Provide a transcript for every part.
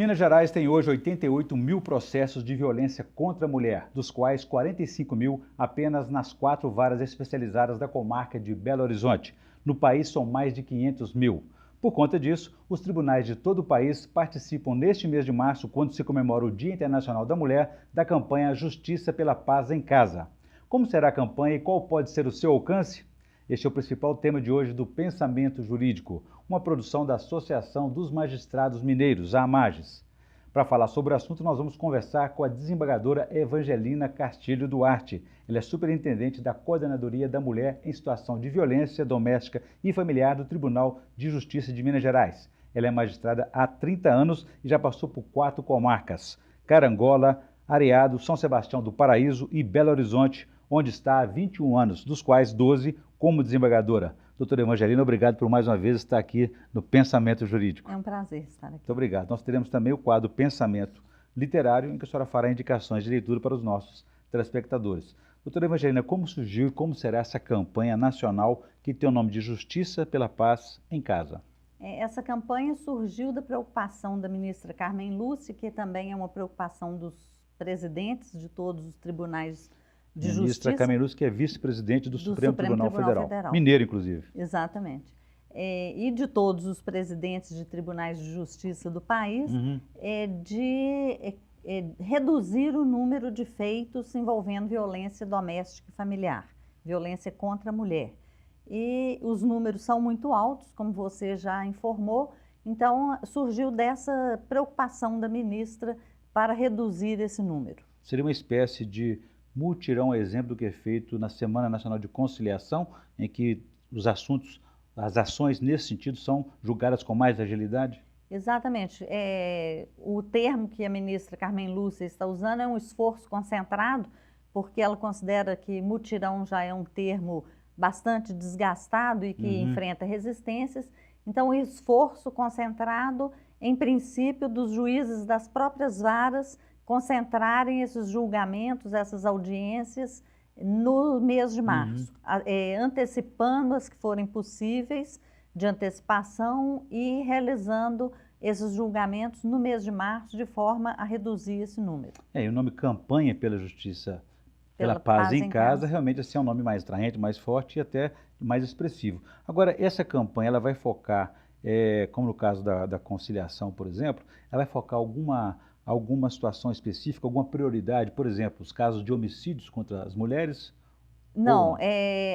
Minas Gerais tem hoje 88 mil processos de violência contra a mulher, dos quais 45 mil apenas nas 4 varas especializadas da comarca de Belo Horizonte. No país são mais de 500 mil. Por conta disso, os tribunais de todo o país participam neste mês de março, quando se comemora o Dia Internacional da Mulher, da campanha Justiça pela Paz em Casa. Como será a campanha e qual pode ser o seu alcance? Este é o principal tema de hoje do Pensamento Jurídico, uma produção da Associação dos Magistrados Mineiros, a AMAGES. Para falar sobre o assunto, nós vamos conversar com a desembargadora Evangelina Castilho Duarte. Ela é superintendente da Coordenadoria da Mulher em Situação de Violência Doméstica e Familiar do Tribunal de Justiça de Minas Gerais. Ela é magistrada há 30 anos e já passou por 4 comarcas: Carangola, Areado, São Sebastião do Paraíso e Belo Horizonte, onde está há 21 anos, dos quais 12 como desembargadora. Doutora Evangelina, obrigado por mais uma vez estar aqui no Pensamento Jurídico. É um prazer estar aqui. Muito obrigado. Nós teremos também o quadro Pensamento Literário, em que a senhora fará indicações de leitura para os nossos telespectadores. Doutora Evangelina, como surgiu e como será essa campanha nacional que tem o nome de Justiça pela Paz em Casa? Essa campanha surgiu da preocupação da ministra Carmen Lúcia, que também é uma preocupação dos presidentes de todos os tribunais de Ministra Justiça. Carmen Lúcia, que é vice-presidente do Supremo Tribunal Federal. Mineiro, inclusive. Exatamente. E de todos os presidentes de tribunais de justiça do país, de reduzir o número de feitos envolvendo violência doméstica e familiar, violência contra a mulher. E os números são muito altos, como você já informou, então surgiu dessa preocupação da ministra para reduzir esse número. Seria uma espécie de mutirão, exemplo do que é feito na Semana Nacional de Conciliação, em que os assuntos, as ações nesse sentido são julgadas com mais agilidade? Exatamente. O termo que a ministra Carmen Lúcia está usando é um esforço concentrado, porque ela considera que mutirão já é um termo bastante desgastado e que enfrenta resistências. Então, o esforço concentrado, em princípio, dos juízes das próprias varas concentrarem esses julgamentos, essas audiências no mês de março, antecipando as que forem possíveis de antecipação e realizando esses julgamentos no mês de março, de forma a reduzir esse número. E o nome Campanha pela Justiça pela Paz em Casa realmente assim, é um nome mais atraente, mais forte e até mais expressivo. Agora, essa campanha ela vai focar, como no caso da conciliação, por exemplo, ela vai focar alguma situação específica, alguma prioridade, por exemplo, os casos de homicídios contra as mulheres? Não,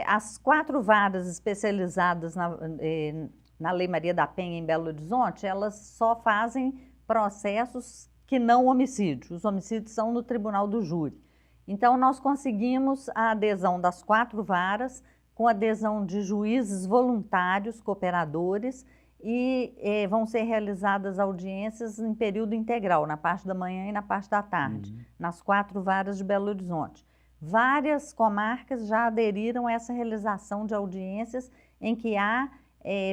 as 4 varas especializadas na Lei Maria da Penha em Belo Horizonte, elas só fazem processos que não homicídio. Os homicídios são no Tribunal do Júri. Então, nós conseguimos a adesão das 4 varas, com adesão de juízes voluntários, cooperadores, e vão ser realizadas audiências em período integral, na parte da manhã e na parte da tarde, nas 4 varas de Belo Horizonte. Várias comarcas já aderiram a essa realização de audiências em que há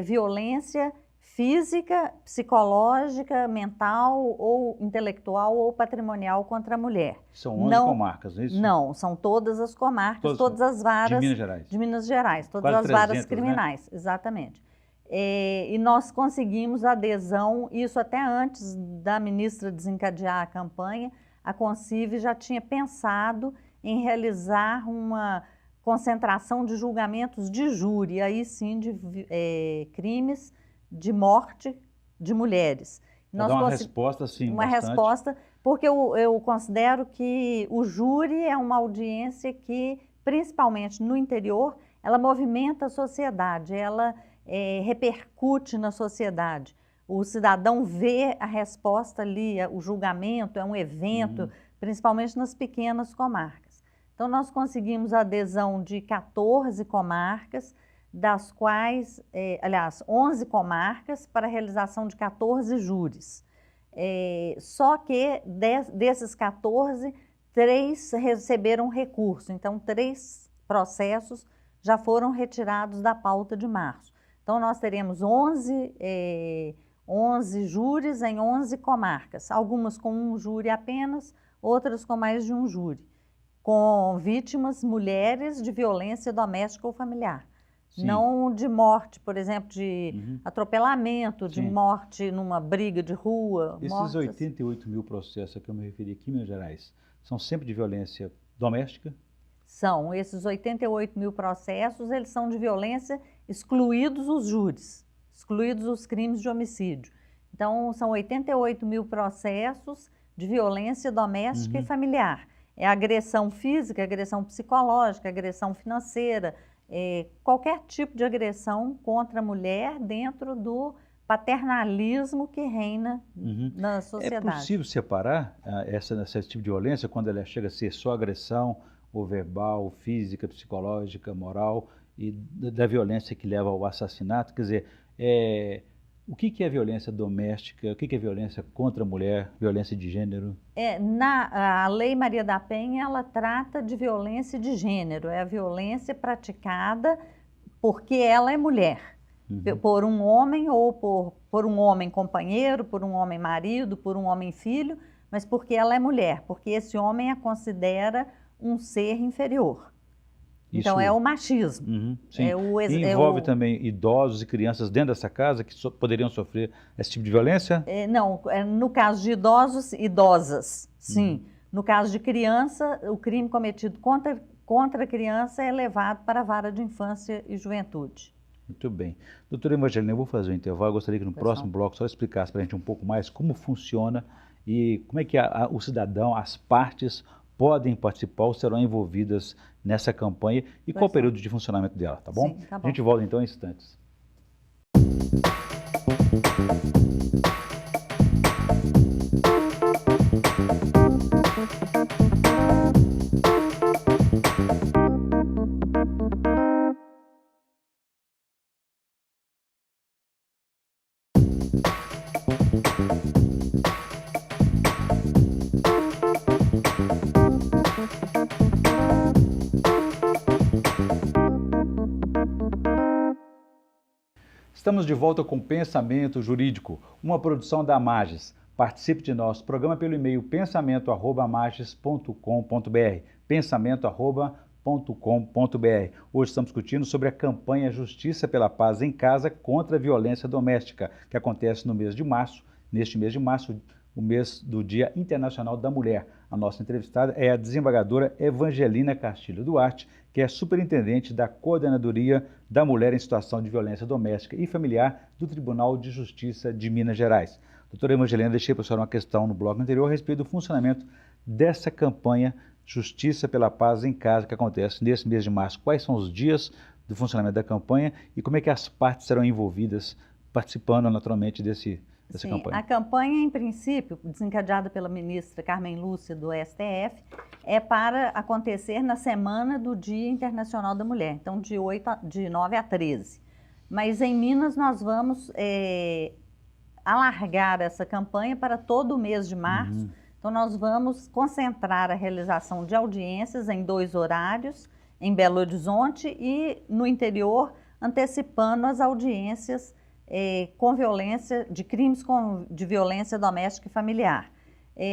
violência física, psicológica, mental ou intelectual ou patrimonial contra a mulher. São 11 comarcas, não é isso? Não, são todas as comarcas, todas as varas de Minas Gerais, todas as varas 300, criminais, né? Exatamente. E nós conseguimos adesão, isso até antes da ministra desencadear a campanha, a Concive já tinha pensado em realizar uma concentração de julgamentos de júri, aí sim de crimes de morte de mulheres. Nós uma resposta, sim, uma resposta, porque eu considero que o júri é uma audiência que, principalmente no interior, ela movimenta a sociedade, ela repercute na sociedade. O cidadão vê a resposta ali, o julgamento é um evento, principalmente nas pequenas comarcas. Então, nós conseguimos a adesão de 14 comarcas, das quais, 11 comarcas para a realização de 14 júris. Só que desses 14, 3 receberam recurso, então 3 processos já foram retirados da pauta de março. Então, nós teremos 11 júris em 11 comarcas, algumas com um júri apenas, outras com mais de um júri, com vítimas mulheres de violência doméstica ou familiar. Sim. Não de morte, por exemplo, de atropelamento, de Sim. morte numa briga de rua. Esses mortes. 88 mil processos a que eu me referi aqui em Minas Gerais, são sempre de violência doméstica? São, esses 88 mil processos, eles são de violência, excluídos os júris, excluídos os crimes de homicídio. Então, são 88 mil processos de violência doméstica e familiar. É agressão física, agressão psicológica, agressão financeira, qualquer tipo de agressão contra a mulher dentro do paternalismo que reina na sociedade. É possível separar esse tipo de violência quando ela chega a ser só agressão, ou verbal, física, psicológica, moral, e da violência que leva ao assassinato? Quer dizer, o que é violência doméstica, o que é violência contra a mulher, violência de gênero? A Lei Maria da Penha, ela trata de violência de gênero, é a violência praticada porque ela é mulher, por um homem ou por um homem companheiro, por um homem marido, por um homem filho, mas porque ela é mulher, porque esse homem a considera um ser inferior. Então, é o machismo. Sim. E envolve também idosos e crianças dentro dessa casa que poderiam sofrer esse tipo de violência? Não, no caso de idosos, idosas, sim. No caso de criança, o crime cometido contra a criança é levado para a vara de infância e juventude. Muito bem. Doutora Evangelina, eu vou fazer um intervalo. Eu gostaria que no próximo bloco só explicasse para a gente um pouco mais como funciona e como é que o cidadão, as partes, podem participar ou serão envolvidas nessa campanha e qual o período de funcionamento dela, tá bom? Sim, tá bom. A gente volta então em instantes. Estamos de volta com Pensamento Jurídico, uma produção da Mages. Participe de nosso programa pelo e-mail pensamento@mages.com.br, pensamento@mages.com.br. Hoje estamos discutindo sobre a campanha Justiça pela Paz em Casa contra a Violência Doméstica, que acontece no mês de março, neste mês de março, o mês do Dia Internacional da Mulher. A nossa entrevistada é a desembargadora Evangelina Castilho Duarte, que é superintendente da Coordenadoria da Mulher em Situação de Violência Doméstica e Familiar do Tribunal de Justiça de Minas Gerais. Doutora Evangelina, deixei para a senhora uma questão no bloco anterior a respeito do funcionamento dessa campanha Justiça pela Paz em Casa, que acontece nesse mês de março. Quais são os dias do funcionamento da campanha e como é que as partes serão envolvidas participando naturalmente dessa campanha? A campanha, em princípio, desencadeada pela ministra Carmen Lúcia do STF, é para acontecer na semana do Dia Internacional da Mulher, então de 9 a 13. Mas em Minas nós vamos alargar essa campanha para todo o mês de março. Então nós vamos concentrar a realização de audiências em 2 horários, em Belo Horizonte e no interior, antecipando as audiências com violência, de crimes de violência doméstica e familiar.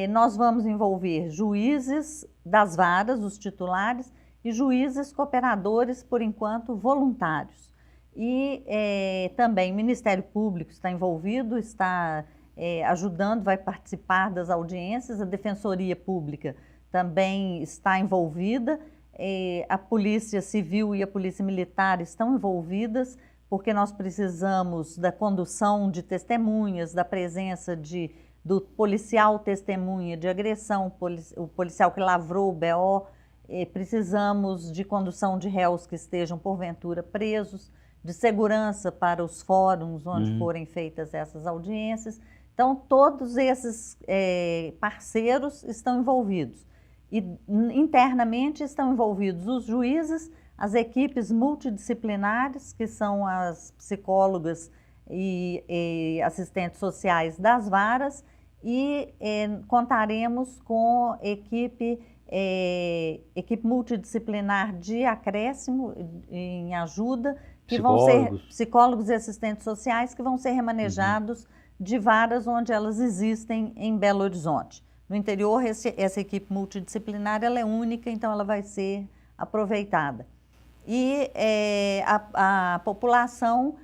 Nós vamos envolver juízes das varas, os titulares, e juízes cooperadores, por enquanto, voluntários. E também o Ministério Público está envolvido, está ajudando, vai participar das audiências, a Defensoria Pública também está envolvida, a Polícia Civil e a Polícia Militar estão envolvidas, porque nós precisamos da condução de testemunhas, da presença do policial testemunha de agressão, o policial que lavrou o BO, precisamos de condução de réus que estejam porventura presos, de segurança para os fóruns onde forem feitas essas audiências. Então, todos esses parceiros estão envolvidos. E internamente estão envolvidos os juízes, as equipes multidisciplinares, que são as psicólogas e assistentes sociais das varas, e contaremos com equipe multidisciplinar de acréscimo em ajuda, que vão ser psicólogos e assistentes sociais, que vão ser remanejados de varas onde elas existem em Belo Horizonte. No interior, essa equipe multidisciplinar ela é única, então ela vai ser aproveitada. e a população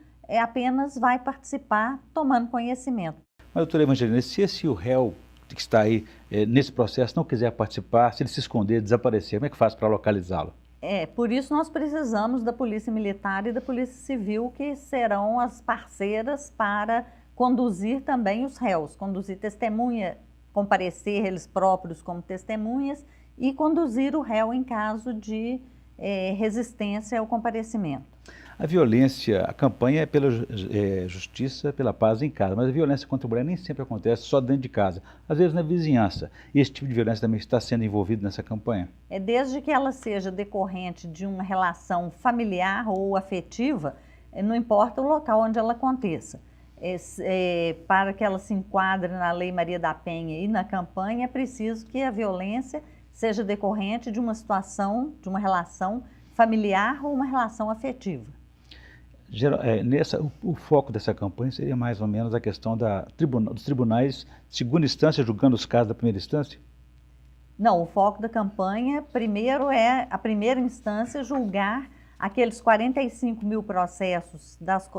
apenas vai participar tomando conhecimento. Mas, doutora Evangelina, se o réu que está aí nesse processo não quiser participar, se ele se esconder, desaparecer, como é que faz para localizá-lo? Por isso nós precisamos da Polícia Militar e da Polícia Civil, que serão as parceiras para conduzir também os réus, conduzir testemunha, comparecer eles próprios como testemunhas e conduzir o réu em caso de resistência ao comparecimento. A violência, a campanha é pela justiça, pela paz em casa, mas a violência contra a mulher nem sempre acontece só dentro de casa, às vezes na vizinhança. E esse tipo de violência também está sendo envolvido nessa campanha? Desde que ela seja decorrente de uma relação familiar ou afetiva, não importa o local onde ela aconteça. Para que ela se enquadre na Lei Maria da Penha e na campanha, é preciso que a violência seja decorrente de uma situação, de uma relação familiar ou uma relação afetiva. O foco dessa campanha seria mais ou menos a questão dos tribunais de segunda instância julgando os casos da primeira instância? Não, o foco da campanha primeiro é a primeira instância julgar aqueles 45 mil processos das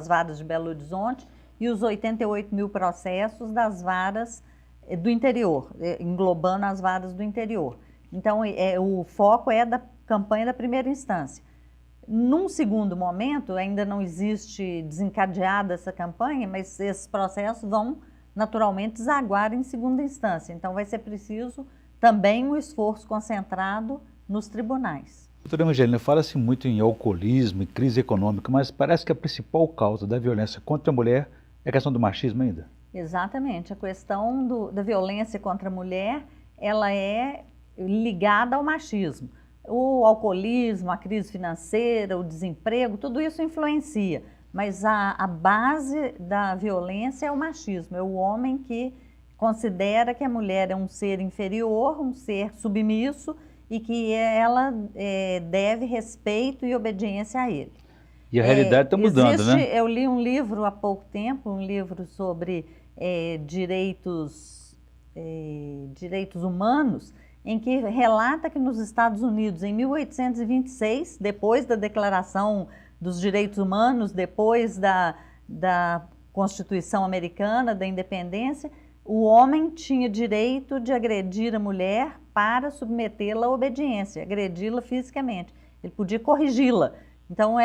varas de Belo Horizonte e os 88 mil processos das varas do interior, englobando as varas do interior. Então, o foco é da campanha da primeira instância. Num segundo momento, ainda não existe desencadeada essa campanha, mas esses processos vão naturalmente desaguar em segunda instância. Então, vai ser preciso também um esforço concentrado nos tribunais. Doutora Evangelina, fala-se muito em alcoolismo e crise econômica, mas parece que a principal causa da violência contra a mulher é a questão do machismo ainda. Exatamente. A questão da violência contra a mulher, ela é ligada ao machismo. O alcoolismo, a crise financeira, o desemprego, tudo isso influencia. Mas a base da violência é o machismo, é o homem que considera que a mulher é um ser inferior, um ser submisso e que ela deve respeito e obediência a ele. E a realidade está mudando, né? Eu li um livro há pouco tempo, um livro sobre direitos humanos, em que relata que nos Estados Unidos, em 1826, depois da Declaração dos Direitos Humanos, depois da Constituição Americana, da Independência, o homem tinha direito de agredir a mulher para submetê-la à obediência, agredi-la fisicamente. Ele podia corrigi-la. Então,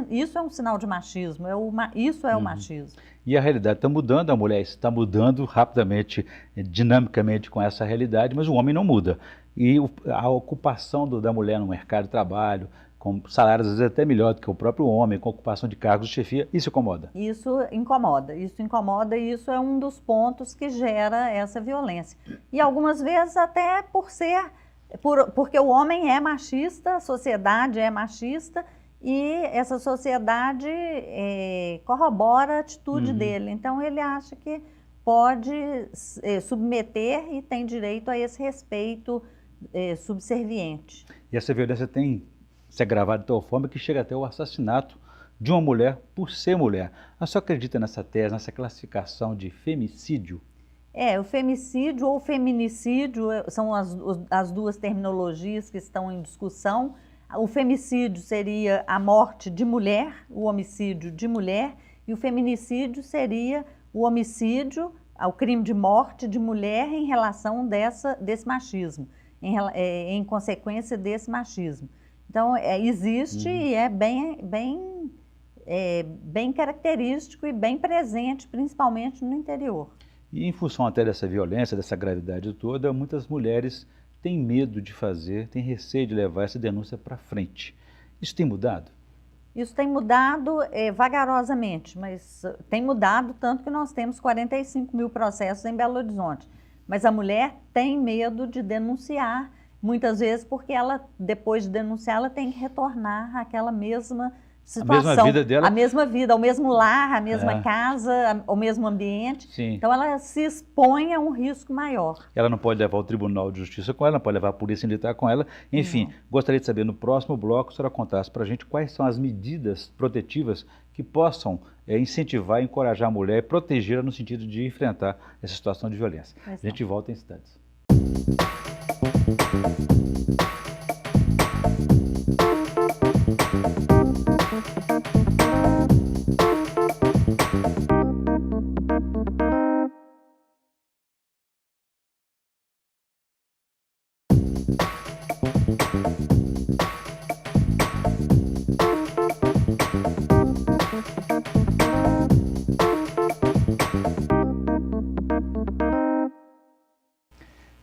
isso é um sinal de machismo, isso é o machismo. E a realidade está mudando, a mulher está mudando rapidamente, dinamicamente com essa realidade, mas o homem não muda. E a ocupação da mulher no mercado de trabalho, com salários às vezes até melhor do que o próprio homem, com ocupação de cargos de chefia, isso incomoda? Isso incomoda e isso é um dos pontos que gera essa violência. E algumas vezes até porque o homem é machista, a sociedade é machista, e essa sociedade corrobora a atitude dele. Então, ele acha que pode submeter e tem direito a esse respeito subserviente. E essa violência tem se agravado de tal forma que chega até o assassinato de uma mulher por ser mulher. A senhora acredita nessa tese, nessa classificação de femicídio? O femicídio ou feminicídio são as duas terminologias que estão em discussão. O femicídio seria a morte de mulher, o homicídio de mulher, e o feminicídio seria o homicídio, o crime de morte de mulher em relação desse machismo, em consequência desse machismo. Então, existe e é bem característico e bem presente, principalmente no interior. E em função até dessa violência, dessa gravidade toda, muitas mulheres têm medo de fazer, têm receio de levar essa denúncia para frente. Isso tem mudado? Isso tem mudado vagarosamente, mas tem mudado tanto que nós temos 45 mil processos em Belo Horizonte. Mas a mulher tem medo de denunciar, muitas vezes porque ela, depois de denunciar, ela tem que retornar àquela mesma situação. A mesma vida dela? A mesma vida, ao mesmo lar, a mesma casa, o mesmo ambiente. Sim. Então, ela se expõe a um risco maior. Ela não pode levar o Tribunal de Justiça com ela, não pode levar a Polícia Militar com ela. Enfim, gostaria de saber, no próximo bloco, a senhora contasse para a gente quais são as medidas protetivas que possam incentivar e encorajar a mulher e protegê-la no sentido de enfrentar essa situação de violência. A gente volta em instantes.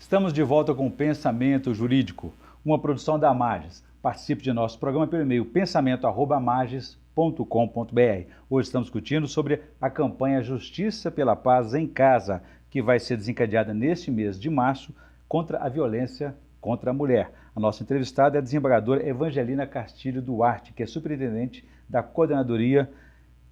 Estamos de volta com o Pensamento Jurídico, uma produção da Amages. Participe de nosso programa pelo e-mail pensamento@amages.com.br. Hoje estamos discutindo sobre a campanha Justiça pela Paz em Casa, que vai ser desencadeada neste mês de março contra a violência contra a mulher. A nossa entrevistada é a desembargadora Evangelina Castilho Duarte, que é superintendente da Coordenadoria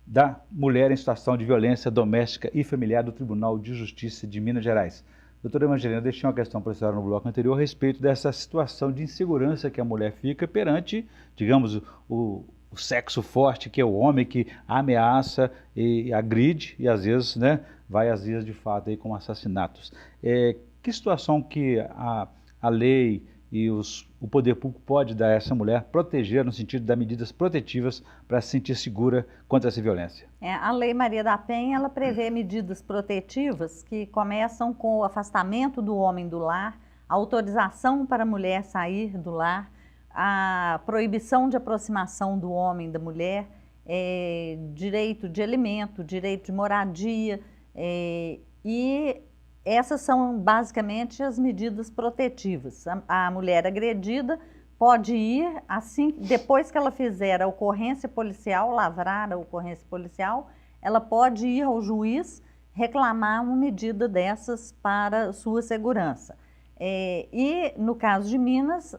da Mulher em Situação de Violência Doméstica e Familiar do Tribunal de Justiça de Minas Gerais. Doutora Evangelina, deixei uma questão para a senhora no bloco anterior a respeito dessa situação de insegurança que a mulher fica perante, digamos, o sexo forte, que é o homem que ameaça e agride e às vezes, né, vai às vezes de fato aí com assassinatos. Que situação que a lei e o poder público pode dar a essa mulher, proteger no sentido de dar medidas protetivas para se sentir segura contra essa violência? A Lei Maria da Penha, ela prevê medidas protetivas que começam com o afastamento do homem do lar, a autorização para a mulher sair do lar, a proibição de aproximação do homem da mulher, direito de alimento, direito de moradia, e essas são basicamente as medidas protetivas. A mulher agredida pode ir, assim, depois que ela fizer a ocorrência policial, lavrar a ocorrência policial, ela pode ir ao juiz reclamar uma medida dessas para sua segurança. E no caso de Minas,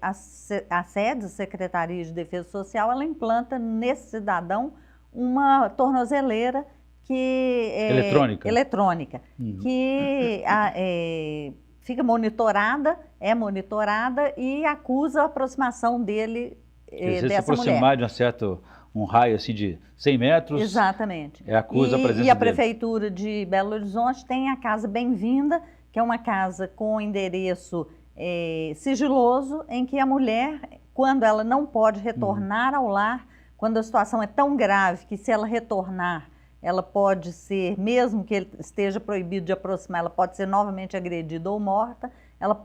a SEDES, a Secretaria de Defesa Social, ela implanta nesse cidadão uma tornozeleira eletrônica, que fica monitorada, e acusa a aproximação dele dessa mulher. Se aproximar de um raio assim de 100 metros, exatamente, acusa a presença dele. E a Prefeitura de Belo Horizonte tem a Casa Bem-vinda, que é uma casa com endereço sigiloso, em que a mulher, quando ela não pode retornar ao lar, quando a situação é tão grave que se ela retornar, ela pode ser, mesmo que ele esteja proibido de aproximar, ela pode ser novamente agredida ou morta,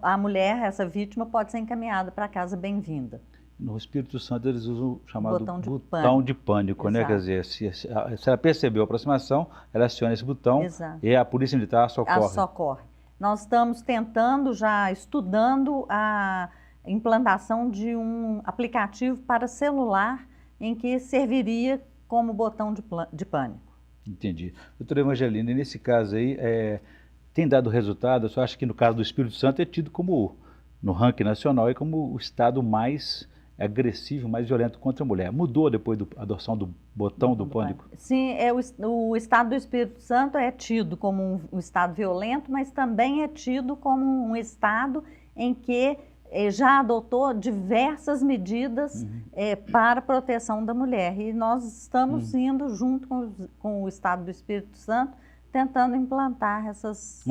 a mulher, essa vítima, pode ser encaminhada para a Casa Bem-vinda. No Espírito Santo eles usam o chamado botão de pânico, né? Quer dizer, se ela percebeu a aproximação, ela aciona esse botão. Exato. E a Polícia Militar socorre. Socorre. Nós estamos tentando, já estudando a implantação de um aplicativo para celular em que serviria como botão de pânico. Entendi. Doutora Evangelina, nesse caso aí, tem dado resultado? Eu só acho que no caso do Espírito Santo é tido como, no ranking nacional, como o estado mais agressivo, mais violento contra a mulher. Mudou depois da adoção do botão do pânico? Sim, o estado do Espírito Santo é tido como um estado violento, mas também é tido como um estado em que já adotou diversas medidas para a proteção da mulher. E nós estamos indo junto com o estado do Espírito Santo, tentando implantar esses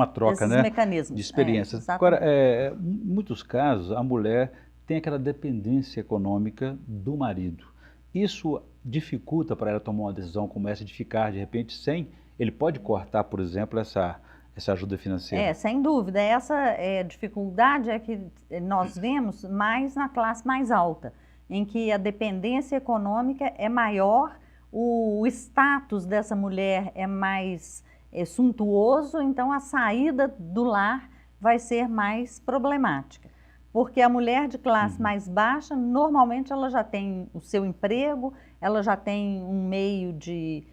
mecanismos. De experiências. Agora, em muitos casos, a mulher tem aquela dependência econômica do marido. Isso dificulta para ela tomar uma decisão como essa de ficar, de repente, sem... Ele pode cortar, por exemplo, essa ajuda financeira? Sem dúvida. Essa dificuldade é que nós vemos mais na classe mais alta, em que a dependência econômica é maior, o status dessa mulher é mais suntuoso, então a saída do lar vai ser mais problemática. Porque a mulher de classe mais baixa, normalmente ela já tem o seu emprego, ela já tem um meio de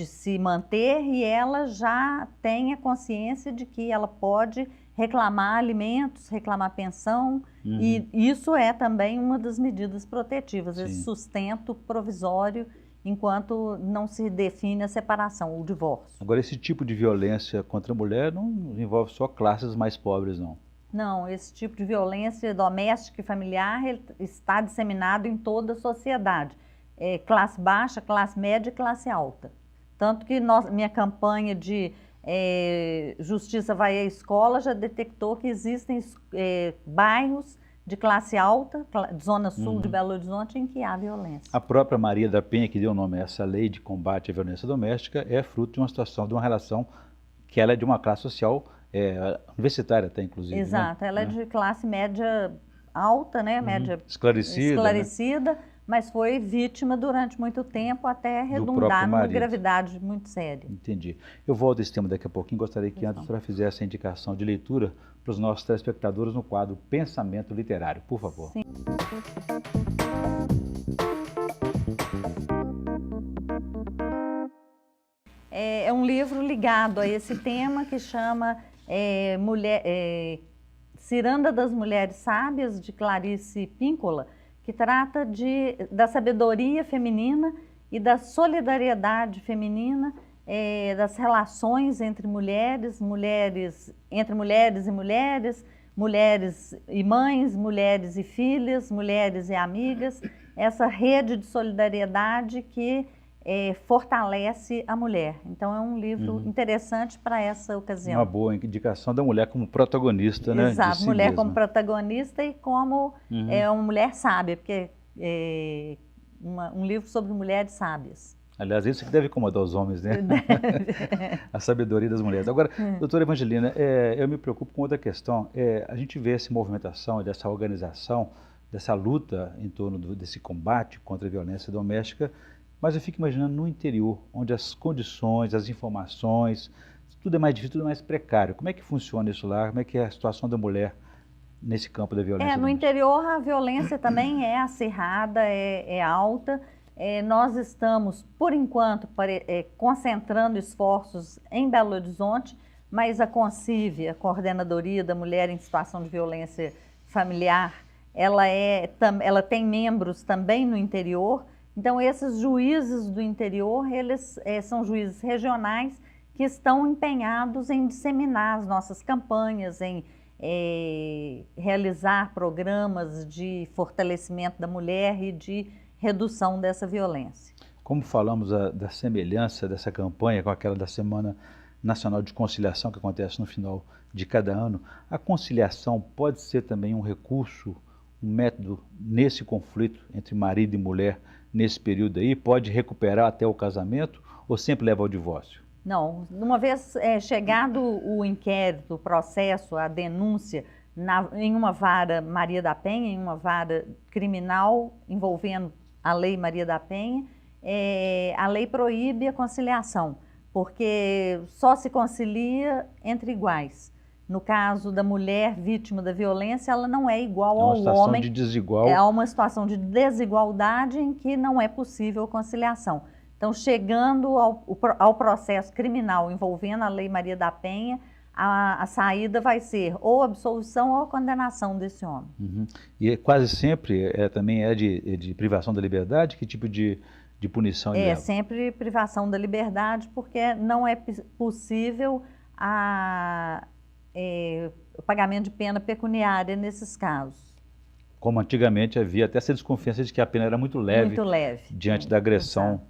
se manter e ela já tem a consciência de que ela pode reclamar alimentos, reclamar pensão, e isso é também uma das medidas protetivas, esse sustento provisório enquanto não se define a separação, o divórcio. Agora, esse tipo de violência contra a mulher não envolve só classes mais pobres, não? Não, esse tipo de violência doméstica e familiar está disseminado em toda a sociedade, classe baixa, classe média e classe alta. Tanto que minha campanha de Justiça vai à Escola já detectou que existem bairros de classe alta, zona sul de Belo Horizonte, em que há violência. A própria Maria da Penha, que deu nome a essa lei de combate à violência doméstica, é fruto de uma situação, de uma relação que ela é de uma classe social universitária até, inclusive. Exato, ela é de classe média alta, né? Média esclarecida, esclarecida, mas foi vítima durante muito tempo até redundar numa gravidade muito séria. Entendi. Eu volto a esse tema daqui a pouquinho, gostaria que antes a senhora fizesse a indicação de leitura para os nossos telespectadores no quadro Pensamento Literário, por favor. Sim. É um livro ligado a esse tema que chama Ciranda das Mulheres Sábias, de Clarice Píncola, que trata da sabedoria feminina e da solidariedade feminina, das relações entre mulheres, entre mulheres e mulheres, mulheres e mães, mulheres e filhas, mulheres e amigas, essa rede de solidariedade que fortalece a mulher. Então é um livro interessante para essa ocasião. Uma boa indicação da mulher como protagonista, né? Exato, si mulher mesma. Como protagonista e como uma mulher sábia, porque é um livro sobre mulheres sábias. Aliás, isso que deve incomodar os homens, né? A sabedoria das mulheres. Agora, doutora Evangelina, eu me preocupo com outra questão. A gente vê essa movimentação, dessa organização, dessa luta em torno desse combate contra a violência doméstica, mas eu fico imaginando no interior, onde as condições, as informações, tudo é mais difícil, tudo é mais precário. Como é que funciona isso lá? Como é que é a situação da mulher nesse campo da violência? No interior a violência também é acirrada, é alta. Nós estamos, por enquanto, concentrando esforços em Belo Horizonte, mas a CONCIV, a Coordenadoria da Mulher em Situação de Violência Familiar, ela tem membros também no interior. Então, esses juízes do interior, eles são juízes regionais que estão empenhados em disseminar as nossas campanhas, em realizar programas de fortalecimento da mulher e de redução dessa violência. Como falamos da semelhança dessa campanha com aquela da Semana Nacional de Conciliação, que acontece no final de cada ano, a conciliação pode ser também um recurso, um método nesse conflito entre marido e mulher, nesse período aí, pode recuperar até o casamento ou sempre leva ao divórcio? Não, uma vez chegado o inquérito, o processo, a denúncia em uma vara Maria da Penha, em uma vara criminal envolvendo a Lei Maria da Penha, a lei proíbe a conciliação, porque só se concilia entre iguais. No caso da mulher vítima da violência, ela não é igual ao homem. É uma situação de desigual. É uma situação de desigualdade em que não é possível conciliação. Então, chegando ao processo criminal envolvendo a Lei Maria da Penha, a saída vai ser ou absolvição ou condenação desse homem. E quase sempre também é de privação da liberdade? Que tipo de punição ele leva? Sempre privação da liberdade, porque não é possível o pagamento de pena pecuniária nesses casos. Como antigamente havia até essa desconfiança de que a pena era muito leve diante da agressão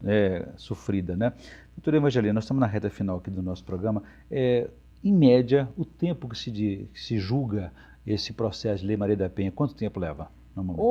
sofrida, né? Doutora Evangelina, nós estamos na reta final aqui do nosso programa. Em média, o tempo que se julga esse processo de Lei Maria da Penha, quanto tempo leva normalmente?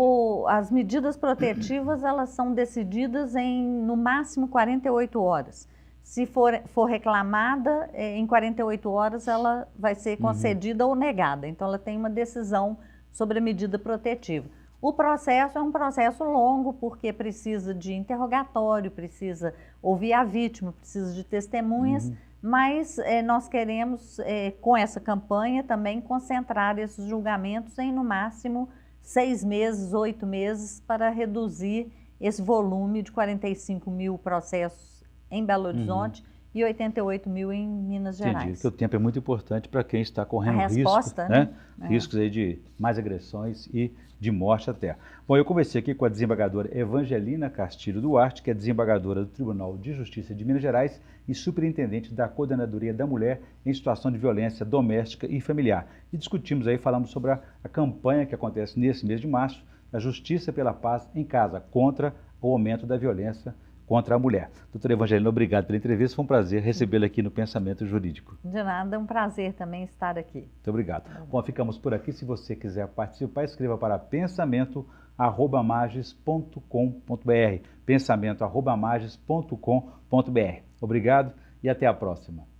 As medidas protetivas, elas são decididas em, no máximo, 48 horas. Se for reclamada, em 48 horas ela vai ser concedida ou negada. Então, ela tem uma decisão sobre a medida protetiva. O processo é um processo longo, porque precisa de interrogatório, precisa ouvir a vítima, precisa de testemunhas, mas nós queremos, com essa campanha, também concentrar esses julgamentos em, no máximo, 6 meses, 8 meses, para reduzir esse volume de 45 mil processos em Belo Horizonte e 88 mil em Minas Gerais. Entendi, porque o tempo é muito importante para quem está correndo riscos, né? Riscos aí de mais agressões e de morte até. Bom, eu conversei aqui com a desembargadora Evangelina Castilho Duarte, que é desembargadora do Tribunal de Justiça de Minas Gerais e superintendente da Coordenadoria da Mulher em Situação de Violência Doméstica e Familiar. E discutimos aí, falamos sobre a campanha que acontece nesse mês de março, a Justiça pela Paz em Casa, contra o aumento da violência contra a mulher. Doutora Evangelina, obrigado pela entrevista, foi um prazer recebê-la aqui no Pensamento Jurídico. De nada, é um prazer também estar aqui. Muito obrigado. Bom, ficamos por aqui. Se você quiser participar, escreva para pensamento@mages.com.br, pensamento@mages.com.br. Obrigado e até a próxima.